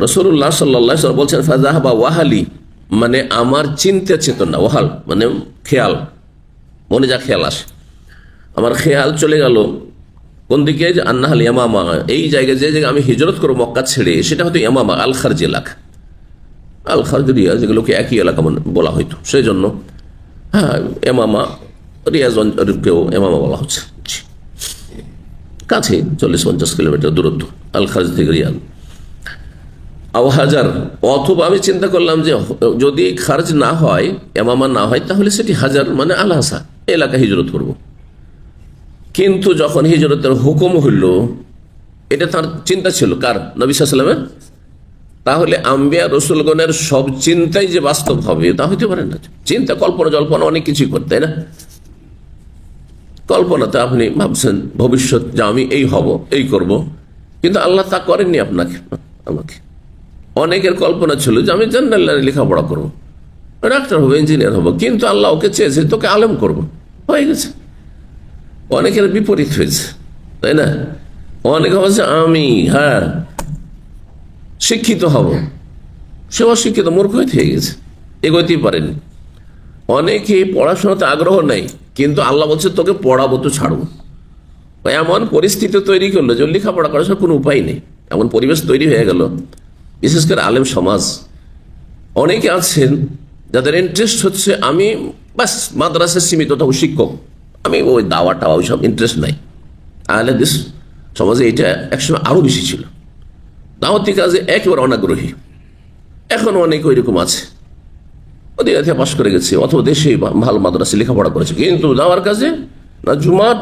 রাসূলুল্লাহ সাল্লাল্লাহু আলাইহি ওয়াসাল্লাম বলছেন ফাযাহাবা ওয়াহালি, মানে আমার চিন্তা চেতনা, ওয়াহাল মানে খেয়াল, মনে যা খেয়াল আসে, আমার খেয়াল চলে গেল কোন দিকে, যে আন্নাহাল ইয়ামামা, এই জায়গায় যে জায়গায় আমি হিজরত করবো মক্কা ছেড়ে, সেটা হয়তো ইয়ামামা আল খারজ এলাকা, আল খারজ রিয়া, যেগুলোকে একই এলাকা বলা হয়তো, সেই জন্য হ্যাঁ ইয়ামামা, রিয়াজকেও ইয়ামামা বলা হচ্ছে, কাছে 40-50 কিলোমিটার দূরত্ব আল খারজ থেকে রিয়াদ। আও হাজার, অথবা আমি চিন্তা করলাম যে যদি খারজ না হয়, ইয়ামামা না হয়, তাহলে সেটি হাজার মানে আল হাসা এলাকা হিজরত করব। কিন্তু যখন হিজরতের হুকুম হইল, এটা তার চিন্তা ছিল কার? নবী সাল্লাল্লাহু আলাইহি ওয়াসাল্লামের। তাহলে আম্বিয়া রসুলগণের সব চিন্তাই যে বাস্তব হবে তা হইতে পারে না। চিন্তা কল্পনা জল্পনা অনেক কিছুই করতে, তাই না? কল্পনাতে আপনি ভাবছেন ভবিষ্যৎ যে আমি এই হব, এই করব, কিন্তু আল্লাহ তা করেননি আপনাকে, আমাকে। অনেকের কল্পনা ছিল যে আমি জান্নাতুল লেখাপড়া করবো, ডাক্তার হবো, ইঞ্জিনিয়ার হবো, কিন্তু আল্লাহ ওকে চেয়েছে তোকে আলেম করবো, হয়ে গেছে। অনেকের বিপরীত হয়েছে, তাই না? অনেকে বলছে আমি শিক্ষিত হব, সে অশিক্ষিত মূর্খ হয়ে গেছে, এগোতেই পারেনি। অনেকে পড়াশোনাতে আগ্রহ নেই, কিন্তু আল্লাহ বলছে তোকে পড়াবো, তো ছাড়বো। এমন পরিস্থিতি তৈরি করলো যে লেখাপড়া করার কোনো উপায় নেই, এমন পরিবেশ তৈরি হয়ে গেল। বিশেষ করে আলেম সমাজ অনেকে আছেন যাদের ইন্টারেস্ট হচ্ছে আমি বাস মাদ্রাসায় সীমিত থাকবো, শিক্ষক, আমি ওই দাওয়া টাওয়া ওইসব ইন্টারেস্ট নাই। আহলে হাদিস সমাজে এটা একসময় আরো বেশি ছিল, দাওয়াতি কাজে একেবারে অনাগ্রহী। এখন অনেক ওই রকম আছে, ওদের পাশ করে গেছে, অথবা দেশে ভালো মাদ্রাসা লেখাপড়া করেছে, কিন্তু দাওয়ার কাজে না,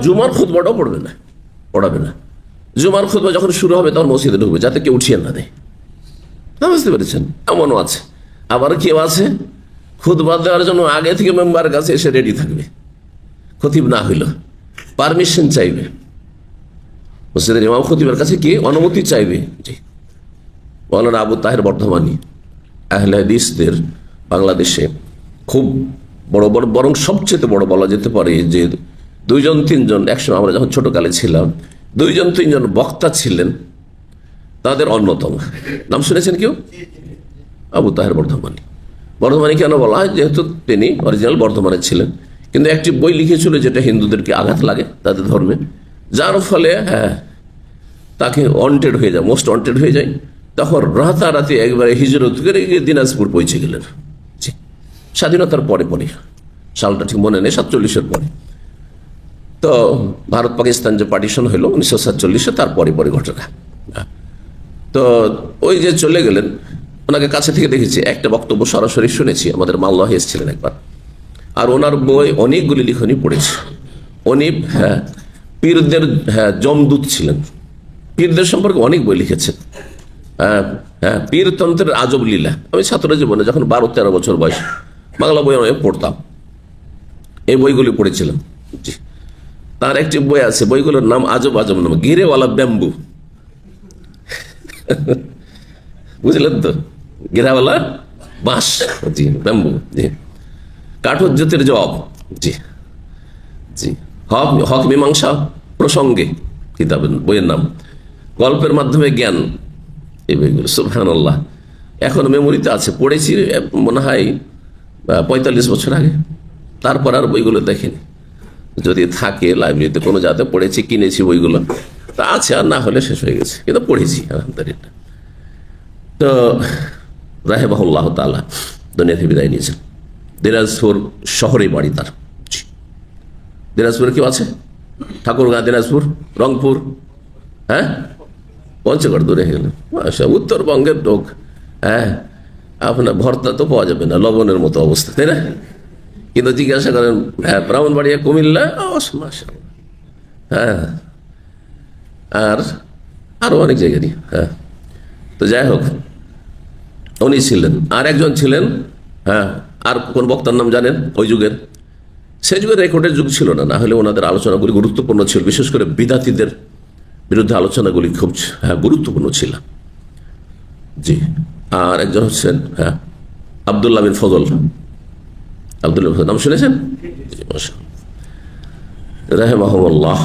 জুমার খুতবাটাও পড়াবে না। জুমার খুতবা যখন শুরু হবে তখন মসজিদে ঢুকবে, যাতে কেউ উঠিয়ে না দেয়। বুঝতে পেরেছেন? এমনও আছে। আবার কেউ আছে খুতবা দেওয়ার জন্য আগে থেকে মেম্বারের কাছে এসে রেডি থাকবে, খতিব না হইল পারমিশন চাইবে, মসজিদের ইমাম খতিবের কাছে কি অনুমতি চাইবে। জি, মাওলানা আবু তাহের বর্ধমানী, আহলে হাদিসদের বাংলাদেশে খুব বড় বড়, বরং সবচেয়ে বড় বলা যেতে পারে যে 2-3জন একসময় আমরা যখন ছোটকালে ছিলাম 2-3জন বক্তা ছিলেন, তাদের অন্যতম। নাম শুনেছেন কেউ? আবু তাহের বর্ধমানী কেন বলা হয়? যেহেতু তিনি অরিজিনাল বর্ধমানের ছিলেন, কিন্তু একটি বই লিখেছিল যেটা হিন্দুদেরকে আঘাত লাগে তাদের ধর্মে, যার ফলে তাকে ওয়ান্টেড হয়ে যায়, মোস্ট ওয়ান্টেড হয়ে যায়। তখন রাতারাতি একবারে হিজরত করে দিনাজপুর পৌঁছে গেলেন। স্বাধীনতার পরে সালটা ঠিক মনে নেই, 47-এর পরে। তো ভারত পাকিস্তান যে পার্টিশন হলো 1947-এ, তার পরে ঘটনা। তো ওই যে চলে গেলেন, ওনাকে কাছে থেকে দেখেছি, একটা বক্তব্য সরাসরি শুনেছি, আমাদের মাল্লাহে এসেছিলেন একবার। আর ওনার বই অনেকগুলি লিখনি পড়েছি। উনি পীরদের জমদূত ছিলেন, পীরদের সম্পর্কে অনেক বই লিখেছেন। পীরতন্ত্রের আজব লীলা, আমি ছাত্র জীবনে যখন 12-13 বছর বয়স বাংলা বই অনেক পড়তাম, এই বইগুলি পড়েছিলাম। জি, তার একটি বই আছে, বইগুলোর নাম আজব নাম, ঘিরেওয়ালা ব্যাম্বু। বুঝলেন তো? ঘেরাওয়ালা বাঁশ, জি, ব্যাম্বু, জি। কাঠোজ্যোতির জবাব, জি জি। হক মীমাংসা প্রসঙ্গে কিতাবের বইয়ের নাম। গল্পের মাধ্যমে জ্ঞান, এই বইগুলো সুবহানাল্লাহ এখন মেমোরিতে আছে, পড়েছি মনে হয় 45 বছর আগে, তারপর আর বইগুলো দেখেনি। যদি থাকে লাইব্রেরিতে কোনো জায়গাতে পড়েছি, কিনেছি বইগুলো, তা আছে, আর না হলে শেষ হয়ে গেছে, কিন্তু পড়েছি আলহামদুলিল্লাহ। তো রাহিমাহুল্লাহ তাআলা দুনিয়া থেকে বিদায় নিয়েছেন। দিনাজপুর শহরে বাড়ি তার। দিনাজপুরে কেউ আছে? ঠাকুরগাঁ, দিনাজপুর, রংপুর, পঞ্চগড় দূরে হয়ে গেল। উত্তরবঙ্গের লোক, আপনার ভর্তা তো পাওয়া যাবে না, লবণের মতো অবস্থা, তাই না? কিন্তু জিজ্ঞাসা করেন ব্রাহ্মণবাড়িয়া, কুমিল্লা, আর আরো অনেক জায়গারই। তো যাই হোক, উনি ছিলেন। আর একজন ছিলেন, আর কোন বক্তার নাম জানেন? ওই যুগের, সেই যুগের রেকর্ডের যুগ ছিল না, না হলে ওনাদের আলোচনাগুলি গুরুত্বপূর্ণ ছিল, বিশেষ করে বিদাতীদের বিরুদ্ধে আলোচনাগুলি খুব গুরুত্বপূর্ণ ছিল। জি, আর একজন হচ্ছেন আব্দুল্লাহ বিন ফজল। নাম শুনেছেন? রাহিমাহুল্লাহ।